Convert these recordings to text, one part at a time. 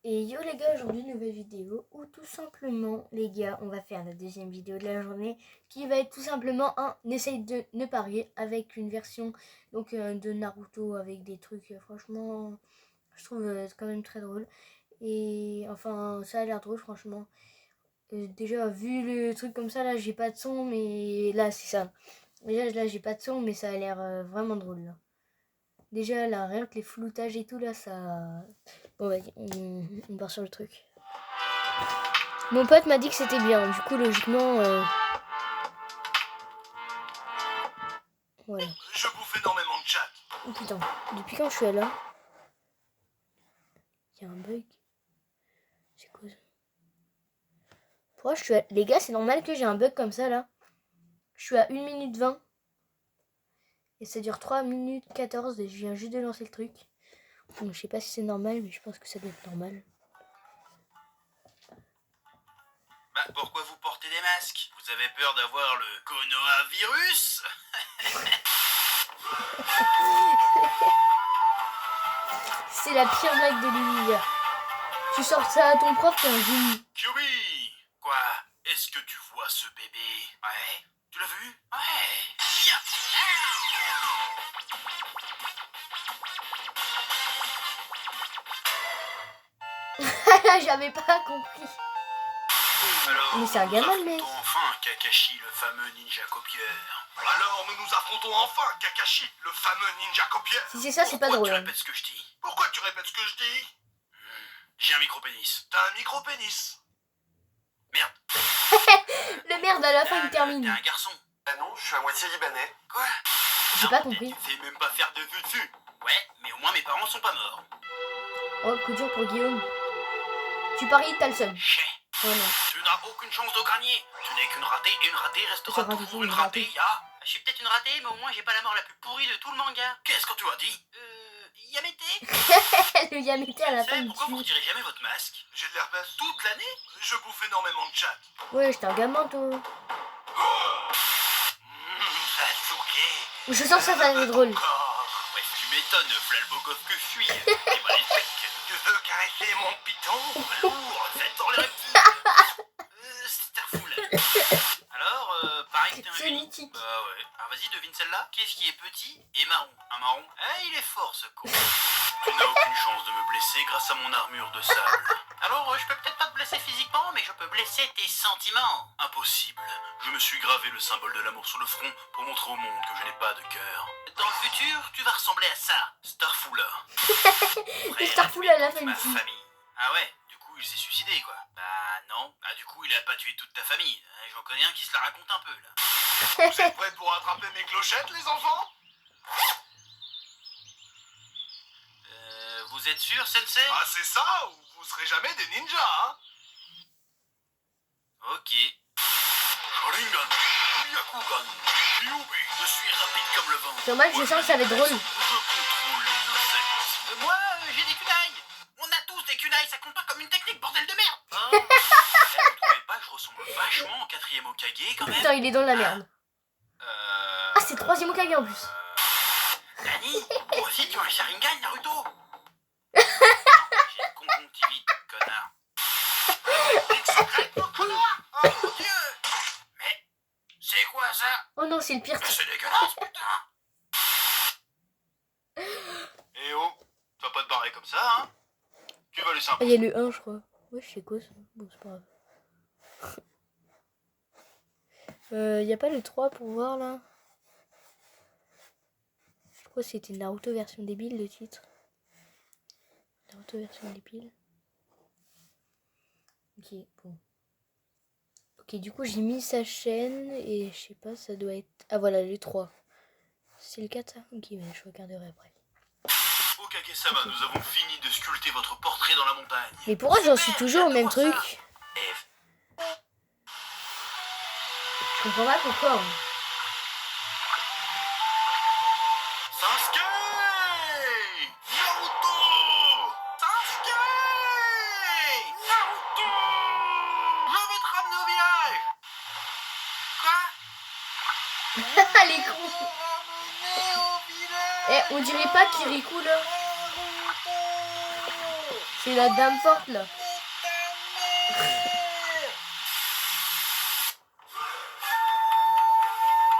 Et yo les gars, aujourd'hui nouvelle vidéo où tout simplement les gars on va faire la deuxième vidéo de la journée qui va être tout simplement un essaye de ne pas rire avec une version donc de Naruto avec des trucs franchement je trouve quand même très drôle et enfin ça a l'air drôle franchement. Déjà vu le truc comme ça là j'ai pas de son mais là c'est ça. Déjà là j'ai pas de son mais ça a l'air vraiment drôle là. Déjà là rien que les floutages et tout là ça... Bon vas-y, on part sur le truc. Mon pote m'a dit que c'était bien, du coup logiquement... Voilà. Je bouffe énormément de chat. Oh putain, depuis quand je suis là? Il y a un bug. C'est quoi ça? Pourquoi je suis à... Les gars, c'est normal que j'ai un bug comme ça là. Je suis à 1 minute 20. Et ça dure 3 minutes 14 et je viens juste de lancer le truc. Donc je sais pas si c'est normal, mais je pense que ça doit être normal. Bah pourquoi vous portez des masques? Vous avez peur d'avoir le coronavirus? C'est la pire blague de l'univers. Tu sors ça à ton prof, t'es un génie. Kyubi! Quoi? Est-ce que tu vois ce bébé? Ouais? Tu l'as vu? Ouais! Ya. J'avais pas compris. Alors, mais c'est un gamin, le mec. Enfin Kakashi, le fameux ninja copieur. Alors nous nous affrontons enfin Kakashi, le fameux ninja copieur. Si c'est ça, c'est pas drôle. Pourquoi tu répètes ce que je dis? Pourquoi tu répètes ce que je dis? J'ai un micro-pénis. T'as un micro-pénis? Merde. Le merde, à la fin, il termine. T'es un garçon? Ah non, je suis à moitié libanais. Quoi? J'ai pas compris. Tu sais même pas faire de dessus. Ouais, mais au moins mes parents sont pas morts. Oh, coup dur pour Guillaume. Tu paries, t'as le seum. Oh non. Tu n'as aucune chance de gagner. Tu n'es qu'une ratée et une ratée restera toujours une ratée, ya. Je suis peut-être une ratée, mais au moins j'ai pas la mort la plus pourrie de tout le manga. Qu'est-ce que tu as dit? Yamete? Le Yamete à la fin, il Pourquoi vous tue. retirez jamais votre masque? J'ai de l'herpès toute l'année. Je bouffe énormément de chat. Ouais, j'étais un gamin, toi. Je sens que ça va être drôle. Ouais, tu m'étonnes, flalbogoth que je suis. T'es maléfique. Tu veux caresser mon piton? Lourd, faites dans les reptiles. C'est un fou là. Alors, pareil que t'es un C'est génie. mythique. Bah ouais. Alors vas-y, devine celle-là. Qu'est-ce qui est petit et marron? Un marron? Eh, il est fort ce con. Tu n'as aucune chance de me blesser grâce à mon armure de sable. Alors, je peux peut-être pas te blesser physiquement, mais je peux blesser tes sentiments. Impossible. Je me suis gravé le symbole de l'amour sur le front pour montrer au monde que je n'ai pas de cœur. Dans le futur, tu vas ressembler à ça. Starfoula. Le Starfoula à la fin, ma il tue. famille. Ah ouais, du coup, il s'est suicidé, quoi. Bah non. Ah du coup, il a pas tué toute ta famille. J'en connais un qui se la raconte un peu, là. Vous êtes prêts pour attraper mes clochettes, les enfants? Vous êtes sûr, Sensei? Ah, c'est ça, ou vous serez jamais des ninjas, hein? Ok. Sharingan, Byakugan, Kyuubi. Je suis rapide comme le vent. Dommage, je sens que ça va être drôle. Je contrôle les insectes. Moi, j'ai des kunai. On a tous des kunai, ça compte pas comme une technique, bordel de merde. Hein? Vous trouvez pas que je ressemble vachement au 4e Hokage, quand même? Putain, il est dans la merde. Ah, c'est 3e Hokage en plus. Nani, toi aussi tu as un Sharingan, Naruto? J'ai une conjonctivite, connard. Oh mon dieu! Mais, c'est quoi ça? Oh non, c'est le pire. C'est dégueulasse, putain! Eh oh, tu vas pas te barrer comme ça, hein? Tu vas laisser un Ah, il y a le 1, je crois. Ouais, je sais quoi ça. Bon, c'est pas grave. Y a pas le 3 pour voir là? Je crois que c'était Naruto version débile le titre. Naruto version débile. Ok, bon. Ok, du coup j'ai mis sa chaîne et je sais pas, ça doit être... Ah voilà, le 3. C'est le 4 ça? Ok, mais je regarderai après. Okage-sama, nous avons fini de sculpter votre portrait dans la montagne. Mais pourquoi j'en suis toujours au même truc? Je comprends pas pourquoi. Hein. Sasuke! Naruto! Sasuke! Naruto! Je vais te ramener au village! Quoi? Les cons. Eh, on dirait pas Kirikou là. C'est la dame forte là.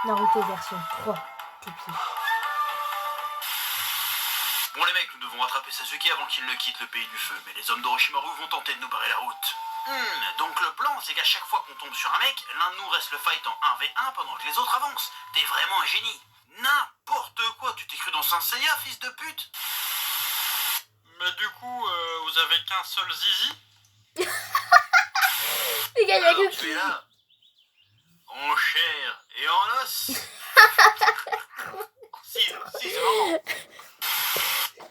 Naruto version 3. Tes pieds. Bon les mecs, nous devons rattraper Sasuke avant qu'il ne quitte le pays du feu. Mais les hommes d'Orochimaru vont tenter de nous barrer la route. Donc le plan, c'est qu'à chaque fois qu'on tombe sur un mec, l'un de nous reste le fight en 1v1 pendant que les autres avancent. T'es vraiment un génie. N'importe quoi, tu t'es cru dans Saint Seiya, fils de pute. Mais du coup, vous avez qu'un seul zizi? Les gars, il y a Alors, que tu qui. es là, en chair et en os. Si, c'est marrant.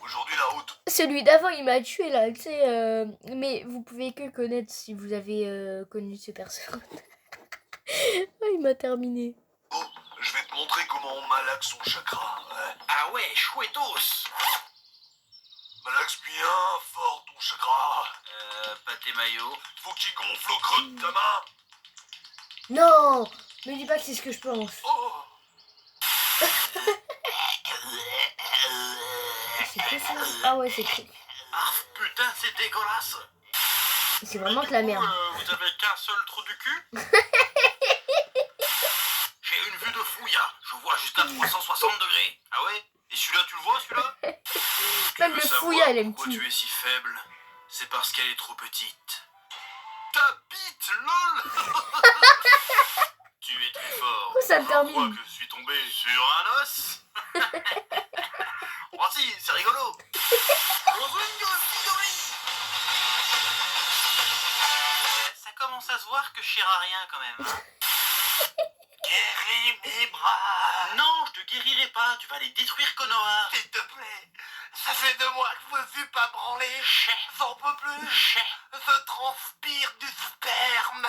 Aujourd'hui, la route. Celui d'avant, il m'a tué là, tu sais. Mais vous pouvez que le connaître si vous avez connu ce personnage. Oh, il m'a terminé. Bon, je vais te montrer comment on malaxe son chakra. Ouais. Ah ouais, chouettos. Malaxe bien fort ton chakra. Pâté maillot. Faut qu'il gonfle au creux de ta main. Non, me dis pas que c'est ce que je pense. Oh. C'est quoi ça? Ah ouais, c'est truc. Ah putain, c'est dégueulasse. C'est vraiment de la merde. Vous avez qu'un seul trou du cul? J'ai une vue de fouilla. Je vois jusqu'à 360 degrés. Ah ouais? Et celui-là, tu le vois, celui-là? Même le fouilla, elle aime pourquoi tout. tu es si faible? C'est parce qu'elle est trop petite. Ta bite, lol. Tu es très fort. Oh, ça me Je crois termine. que je suis tombé sur un os. Oh si, c'est rigolo. Ça commence à se voir que je chère à rien quand même. Hein. Guéris mes bras. Non, je te guérirai pas. Tu vas les détruire, Konoha. S'il te plaît. Ça fait 2 mois que je me suis pas branlé. J'en peux plus. Je transpire du sperme.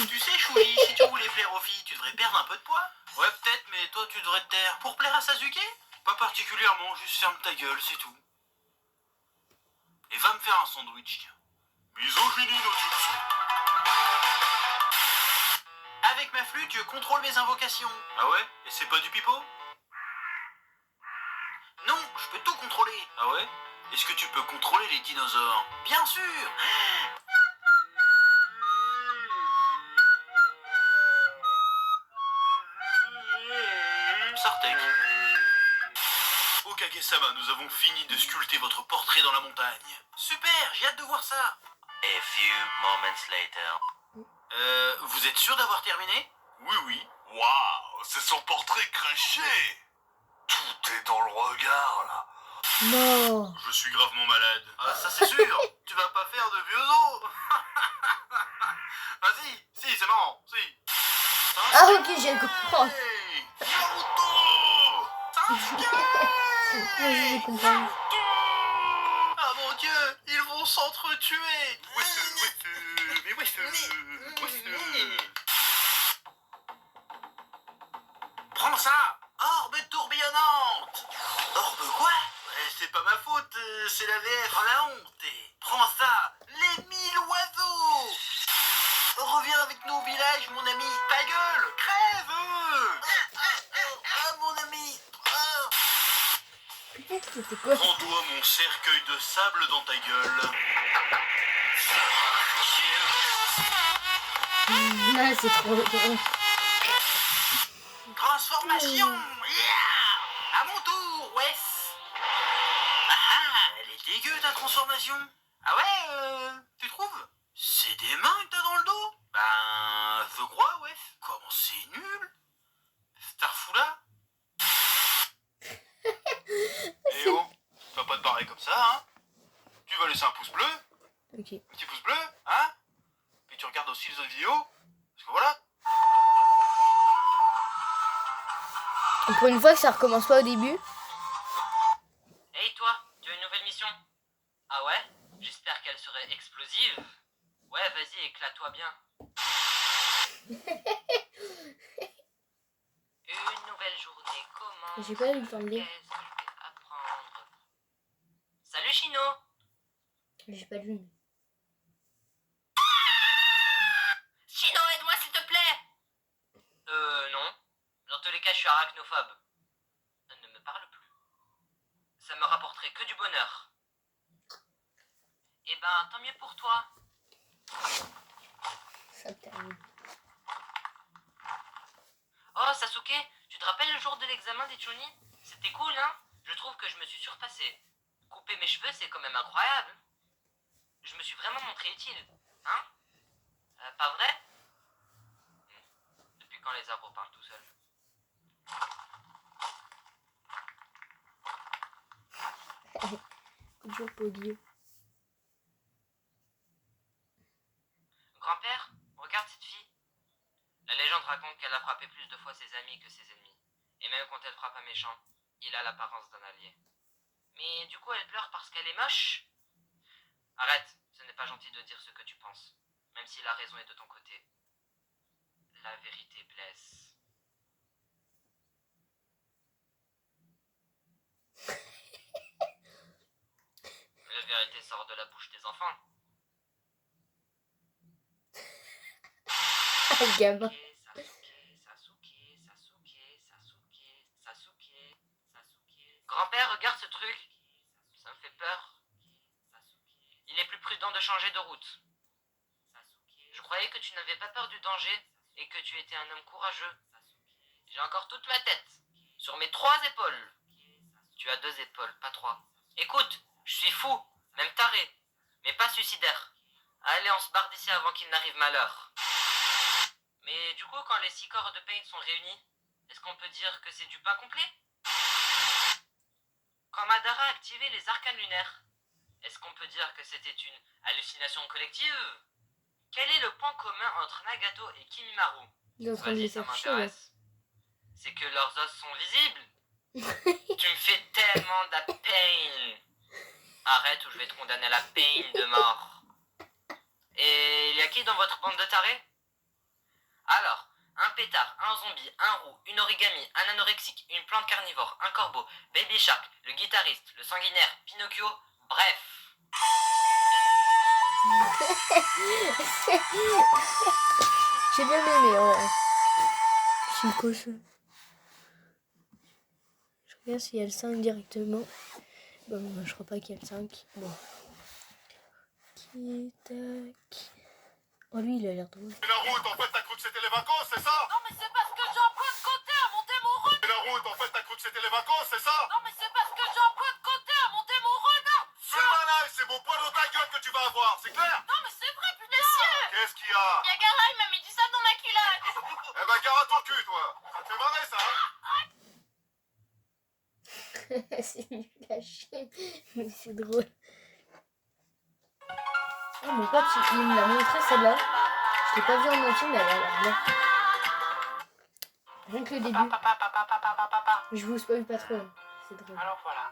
Tu sais, Chouli, si tu voulais plaire aux filles, tu devrais perdre un peu de poids. Ouais, peut-être, mais toi, tu devrais te taire. Pour plaire à Sasuke? Pas particulièrement, juste ferme ta gueule, c'est tout. Et va me faire un sandwich, tiens. Misogynie no jutsu. Avec ma flûte, je contrôle mes invocations. Ah ouais? Et c'est pas du pipeau? Non, je peux tout contrôler. Ah ouais? Est-ce que tu peux contrôler les dinosaures? Bien sûr! Sartek. Okage-sama, nous avons fini de sculpter votre portrait dans la montagne. Super, j'ai hâte de voir ça. A few moments later. Vous êtes sûr d'avoir terminé? Oui, oui. Waouh, c'est son portrait craché. Tout est dans le regard là. Non. Je suis gravement malade. Ah, ça c'est sûr. Tu vas pas faire de vieux os. Ah si, c'est marrant, si. Ah ok, j'ai le comprendre. Hey, Naruto. Sasuke. Vas-y, je comprends. Ah mon dieu, ils vont s'entretuer. Prends ça. Orbe tourbillonnante. Orbe quoi? Ouais, c'est pas ma faute, c'est la VF. Oh la honte. Prends ça, les 1000 oiseaux. Reviens avec nous au village, mon ami. Ta gueule, crève. Ah, mon ami. C'était quoi? Prends-toi mon cercueil de sable dans ta gueule. Ah, c'est trop drôle. Transformation. Yeah. À mon tour, wesh. Ah, elle est dégueu ta transformation. Ah ouais, tu trouves? C'est des mains que t'as dans le dos? Ben, je crois, wesh. Comment c'est nul? Starfoula. Eh oh, tu vas pas te barrer comme ça, hein? Tu vas laisser un pouce bleu? Ok. Un petit pouce bleu, hein? Puis tu regardes aussi les autres vidéos. Parce que voilà. Pour une fois que ça recommence pas au début. Hey toi, tu as une nouvelle mission? Ah ouais? J'espère qu'elle serait explosive. Ouais, vas-y, éclate-toi bien. Une nouvelle journée commence. J'ai pas eu le temps de lire. Qu'est-ce que je vais apprendre? Salut Chino! J'ai pas lu. Chino, aide-moi s'il te plaît! Non. Dans tous les cas, je suis arachnophobe. Ne me parle plus. ça me rapporterait que du bonheur. Eh ben, tant mieux pour toi. Ça termine. Oh, Sasuke, tu te rappelles le jour de l'examen des Chunin? C'était cool, hein? Je trouve que je me suis surpassé. Couper mes cheveux, c'est quand même incroyable. Je me suis vraiment montré utile, hein? Pas vrai? Depuis quand les arbres parlent tout seuls? Toujours poli. Grand-père, regarde cette fille. La légende raconte qu'elle a frappé plus de fois ses amis que ses ennemis. Et même quand elle frappe un méchant, il a l'apparence d'un allié. Mais du coup, elle pleure parce qu'elle est moche? Arrête, ce n'est pas gentil de dire ce que tu penses. Même si la raison est de ton côté. La vérité blesse. La vérité sort de la bouche des enfants. Gamin. Sasuke. Grand-père, regarde ce truc. Ça me fait peur. Il est plus prudent de changer de route. Je croyais que tu n'avais pas peur du danger et que tu étais un homme courageux. J'ai encore toute ma tête. Sur mes 3 épaules. Tu as 2 épaules, pas 3. Écoute, je suis fou, même taré, mais pas suicidaire. Allez, on se barre d'ici avant qu'il n'arrive malheur. Mais du coup, quand les 6 corps de Pain sont réunis, est-ce qu'on peut dire que c'est du pas complet? Quand Madara a activé les arcanes lunaires, est-ce qu'on peut dire que c'était une hallucination collective? Quel est le point commun entre Nagato et Kimimaru? Il est en train de Vas-y, les ça faire chier, là. m'intéresse. C'est que leurs os sont visibles. Tu me fais tellement de la peine. Arrête ou je vais te condamner à la peine de mort. Et il y a qui dans votre bande de tarés? Alors, un pétard, un zombie, un roux, une origami, un anorexique, une plante carnivore, un corbeau, Baby Shark, le guitariste, le sanguinaire, Pinocchio, bref. J'ai bien aimé, ouais. C'est quoi ça? Je regarde s'il y a le 5 directement. Bon, je crois pas qu'il y a le 5. Bon. Tac. Oh, lui, il a l'air drôle. Et la route, en fait, t'as cru que c'était les vacances, c'est ça? Non mais c'est parce que j'emprunte côté à monter mon renard. Et la route, en fait, t'as cru que c'était les vacances, c'est ça? Non mais c'est parce que j'emprunte côté à monter mon renard. Fais le malin, c'est mon poids dans ta gueule que tu vas avoir, c'est clair? Non mais c'est vrai putain. Monsieur, Qu'est-ce qu'il y a? Yagara il m'a mis du sable dans ma culotte. Eh ben, gare à ton cul, toi. Ça te fait marrer, ça, hein? C'est nul à chier. Mais c'est drôle. Oh, mon pote, il me l'a montré celle-là. Je l'ai pas vu en entier, mais elle a l'air bien. Rien que le début. Je vous spoil pas trop. Hein. C'est drôle. Alors voilà,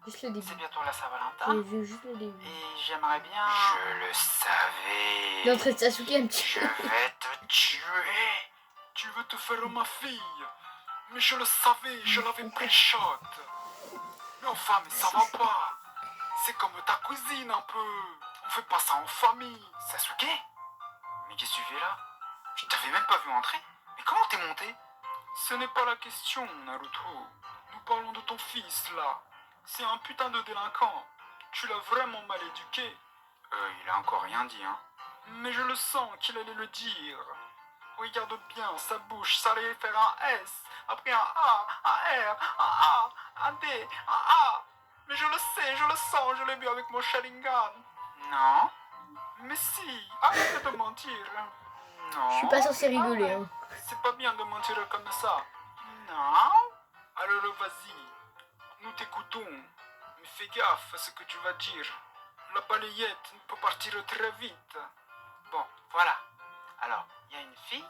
Juste le début. c'est bientôt la Saint-Valentin. J'ai vu juste le début. Et j'aimerais bien... Je le savais. L'entrée de Sasuke un petit Je peu. vais te tuer. Tu veux te faire ma fille. Mais je le savais, je l'avais pré-shot. Mais enfin, mais ça va pas. C'est comme ta cousine un peu. On fait pas ça en famille. Sasuke? Mais qu'est-ce que tu fais là? Je t'avais même pas vu entrer. Mais comment t'es monté? Ce n'est pas la question, Naruto. Nous parlons de ton fils là. C'est un putain de délinquant. Tu l'as vraiment mal éduqué. Il a encore rien dit, hein. Mais je le sens qu'il allait le dire. Regarde bien sa bouche, ça allait faire un S, après un A, un R, un A, un D, un A. Mais je le sais, je le sens, je l'ai vu avec mon Sharingan. Non. Mais si, arrête de mentir. Non. Je suis pas censé rigoler. Hein. C'est pas bien de mentir comme ça. Non. Alors vas-y, nous t'écoutons. Mais fais gaffe à ce que tu vas dire. La balayette peut partir très vite. Bon, voilà. Alors, il y a une fille,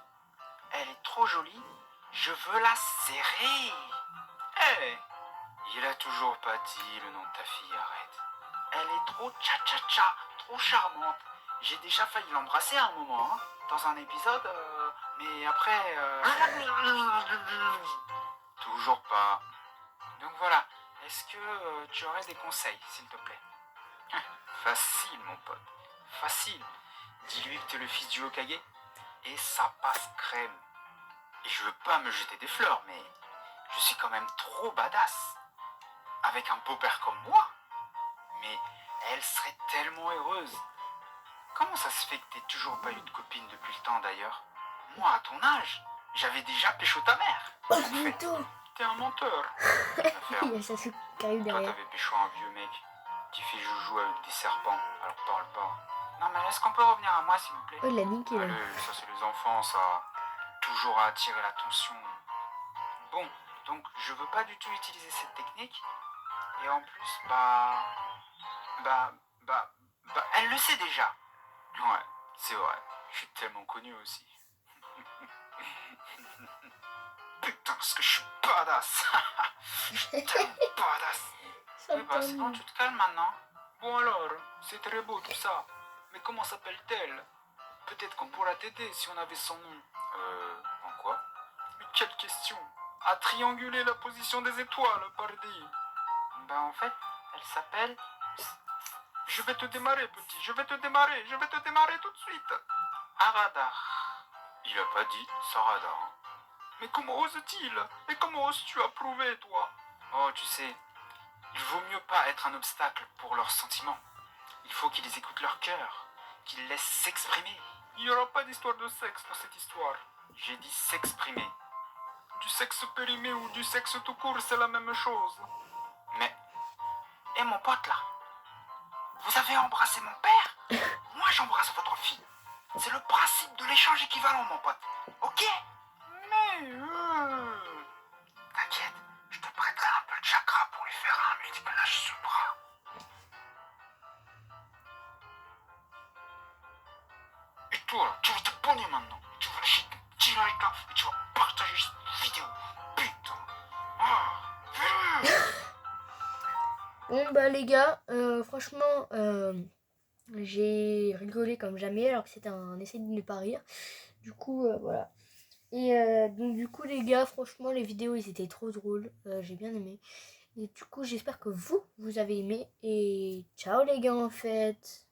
elle est trop jolie, je veux la serrer. Hé, il a toujours pas dit le nom de ta fille, arrête. Elle est trop tcha-tcha-tcha, trop charmante. J'ai déjà failli l'embrasser à un moment, hein, dans un épisode, mais après... Toujours pas. Donc voilà, est-ce que tu aurais des conseils, s'il te plaît? Facile, mon pote, facile. Dis-lui que t'es le fils du Hokage et ça passe crème. Et je veux pas me jeter des fleurs, mais je suis quand même trop badass. avec un beau-père comme moi. Mais elle serait tellement heureuse. Comment ça se fait que t'aies toujours pas eu de copine depuis le temps d'ailleurs? Moi, à ton âge, j'avais déjà pécho ta mère. Oh, En fait, mytho. t'es un menteur. Affaire. Il y a Sasuke qui arrive Toi, derrière. t'avais pécho un vieux mec qui fait joujou avec des serpents, alors parle pas. Non, mais est-ce qu'on peut revenir à moi, s'il vous plaît? Oh, il l'a niqué là. Allez, ça c'est les enfants, ça. Toujours à attirer l'attention. Bon, donc je veux pas du tout utiliser cette technique. Et en plus, elle le sait déjà. Ouais, c'est vrai. Je suis tellement connu aussi. Putain, parce que je suis badass. Tellement badass. Ça Eh ben, c'est bon, tombe. tu te calmes maintenant. Bon alors, c'est très beau tout ça. Mais comment s'appelle-t-elle? Peut-être qu'on pourra t'aider si on avait son nom. En quoi? Mais quelle question! À trianguler la position des étoiles, pardi. Ben en fait, elle s'appelle... Je vais te démarrer, petit, je vais te démarrer tout de suite. Aradar. Il a pas dit Saradar. Mais comment ose-t-il? Et comment oses-tu approuver, toi? Oh, tu sais, il vaut mieux pas être un obstacle pour leurs sentiments. Il faut qu'ils écoutent leur cœur, qu'ils laissent s'exprimer. Il n'y aura pas d'histoire de sexe dans cette histoire. J'ai dit s'exprimer. Du sexe périmé ou du sexe tout court, c'est la même chose. Mais, et mon pote là, vous avez embrassé mon père? Moi j'embrasse votre fille. C'est le principe de l'échange équivalent, mon pote. Ok? Mais, t'inquiète, je te prêterai un peu de chakra pour lui faire un multiplage sous le bras. Et toi, là, tu vas t'abonner maintenant. Tu vas lâcher ton petit like là et tu vas partager cette vidéo. Putain. Ah, fais-le. Bon bah les gars, franchement, j'ai rigolé comme jamais alors que c'était un essai de ne pas rire. Du coup, voilà. Et donc du coup les gars, franchement les vidéos ils étaient trop drôles, j'ai bien aimé. Et du coup j'espère que vous avez aimé. Et ciao les gars en fait.